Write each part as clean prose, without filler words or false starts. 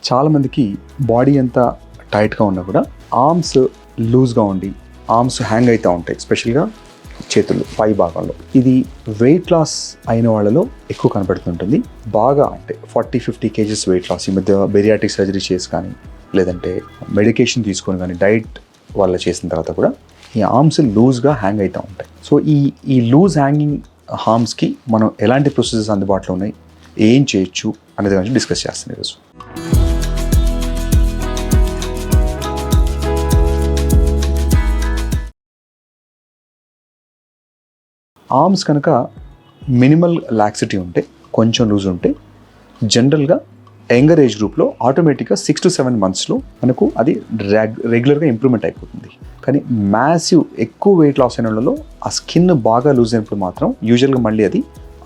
చాలామందికి బాడీ అంతా టైట్గా ఉన్నా కూడా ఆర్మ్స్ లూజ్గా ఉండి ఆర్మ్స్ హ్యాంగ్ అవుతూ ఉంటాయి, ఎస్పెషల్గా చేతులు పై భాగంలో. ఇది వెయిట్ లాస్ అయిన వాళ్ళలో ఎక్కువ కనపడుతుంటుంది. బాగా అంటే 40-50 kgs వెయిట్ లాస్, ఈ మధ్య బెరియాటిక్ సర్జరీ చేసి కానీ లేదంటే మెడికేషన్ తీసుకొని కానీ డైట్ వల్ల చేసిన తర్వాత కూడా ఈ ఆర్మ్స్ లూజ్గా హ్యాంగ్ అవుతూ ఉంటాయి. సో ఈ లూజ్ హ్యాంగింగ్ ఆర్మ్స్కి మనం ఎలాంటి ప్రొసీజర్స్ అందుబాటులో ఉన్నాయి, ఏం చేయొచ్చు అనేది గురించి డిస్కస్ చేస్తాను ఈరోజు. ఆర్మ్స్ కనుక మినిమల్ లాక్సిటీ ఉంటే, కొంచెం లూజ్ ఉంటే, జనరల్గా యంగర్ ఏజ్ గ్రూప్లో ఆటోమేటిక్గా 6 to 7 monthsలో మనకు అది రెగ్యులర్గా ఇంప్రూవ్మెంట్ అయిపోతుంది. కానీ మ్యాసివ్ ఎక్కువ వెయిట్ లాస్ అయిన వాళ్ళలో ఆ స్కిన్ బాగా లూజ్ అయినప్పుడు మాత్రం యూజువల్గా మళ్ళీ అది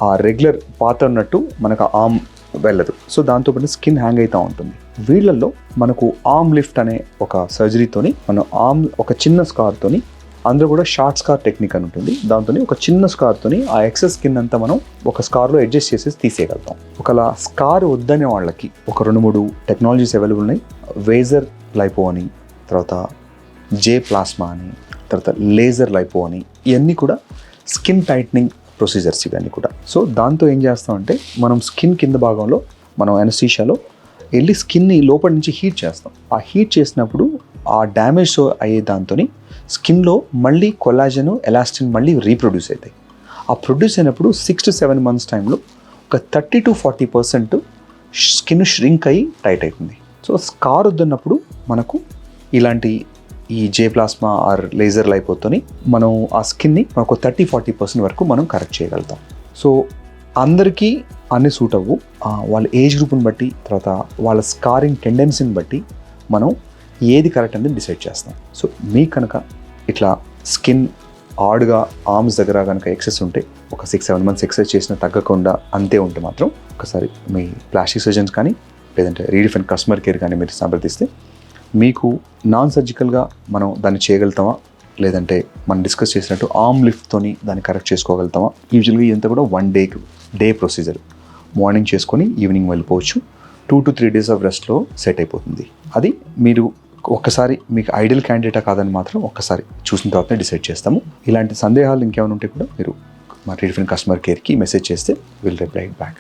ఆ రెగ్యులర్ పాత ఉన్నట్టు మనకు ఆర్మ్ వెళ్ళదు. సో దాంతోపాటు స్కిన్ హ్యాంగ్ అవుతూ ఉంటుంది. వీళ్ళల్లో మనకు ఆర్మ్ లిఫ్ట్ అనే ఒక సర్జరీతోని మనం ఆర్మ్ ఒక చిన్న స్కార్తోని, అందులో కూడా షార్ట్ స్కార్ టెక్నిక్ అని ఉంటుంది, దాంతో ఒక చిన్న స్కార్తోని ఆ ఎక్సెస్ స్కిన్ అంతా మనం ఒక స్కార్లో అడ్జస్ట్ చేసేసి తీసేయగలుగుతాం. ఒకలా స్కార్ వద్దనే వాళ్ళకి ఒక 2-3 టెక్నాలజీస్ అవైలబుల్ ఉన్నాయి. వేజర్ లైపో అని, తర్వాత జే ప్లాస్మా అని, తర్వాత లేజర్ లైపో అని, ఇవన్నీ కూడా స్కిన్ టైట్నింగ్ ప్రొసీజర్స్ ఇవన్నీ కూడా. సో దాంతో ఏం చేస్తామంటే మనం స్కిన్ కింద భాగంలో మనం అనస్థీషియాలో వెళ్ళి స్కిన్ని లోపల నుంచి హీట్ చేస్తాం. ఆ హీట్ చేసినప్పుడు ఆ డ్యామేజ్ అయ్యే దాంతో స్కిన్లో మళ్ళీ కొల్లాజన్, ఎలాస్టిన్ మళ్ళీ రీప్రొడ్యూస్ అవుతాయి. ఆ ప్రొడ్యూస్ అయినప్పుడు 6 to 7 months టైంలో ఒక 30 to 40% స్కిన్ ష్రింక్ అయ్యి టైట్ అవుతుంది. సో స్కార్ వద్దన్నప్పుడు మనకు ఇలాంటి ఈ జే ప్లాస్మా ఆర్ లేజర్ లైపోతోని మనం ఆ స్కిన్ని మనకు 30-40% వరకు మనం కరెక్ట్ చేయగలుగుతాం. సో అందరికీ అన్ని సూట్ అవ్వు. వాళ్ళ ఏజ్ గ్రూప్ని బట్టి, తర్వాత వాళ్ళ స్కారింగ్ టెండెన్సీని బట్టి మనం ఏది కరెక్ట్ అనేది డిసైడ్ చేస్తాం. సో మీకు కనుక ఇట్లా స్కిన్ ఆడ్గా ఆర్మ్స్ దగ్గర కనుక ఎక్సెస్ ఉంటే, ఒక 6-7 months ఎక్సెస్ చేసినా తగ్గకుండా అంతే ఉంటే మాత్రం ఒకసారి మీ ప్లాస్టిక్ సర్జన్స్ కానీ లేదంటే రీడిఫైన్ కస్టమర్ కేర్ కానీ మీరు సంప్రదిస్తే మీకు నాన్ సర్జికల్గా మనం దాన్ని చేయగలుగుతామా, లేదంటే మనం డిస్కస్ చేసినట్టు ఆర్మ్ లిఫ్ట్తోని దాన్ని కరెక్ట్ చేసుకోగలుగుతామా. యూజువల్గా ఇదంతా కూడా 1 day ప్రొసీజర్. మార్నింగ్ చేసుకొని ఈవినింగ్ వెళ్ళిపోవచ్చు. 2 to 3 days ఆఫ్ రెస్ట్లో సెట్ అయిపోతుంది. అది మీరు ఒక్కసారి మీకు ఐడియల్ క్యాండిడేటా కాదని మాత్రం ఒక్కసారి చూసిన తర్వాతనే డిసైడ్ చేస్తాము. ఇలాంటి సందేహాలు ఇంకేమైనా ఉంటే కూడా మీరు మా రీడిఫైన్ కస్టమర్ కేర్కి మెసేజ్ చేస్తే విల్ రిప్లై బ్యాక్.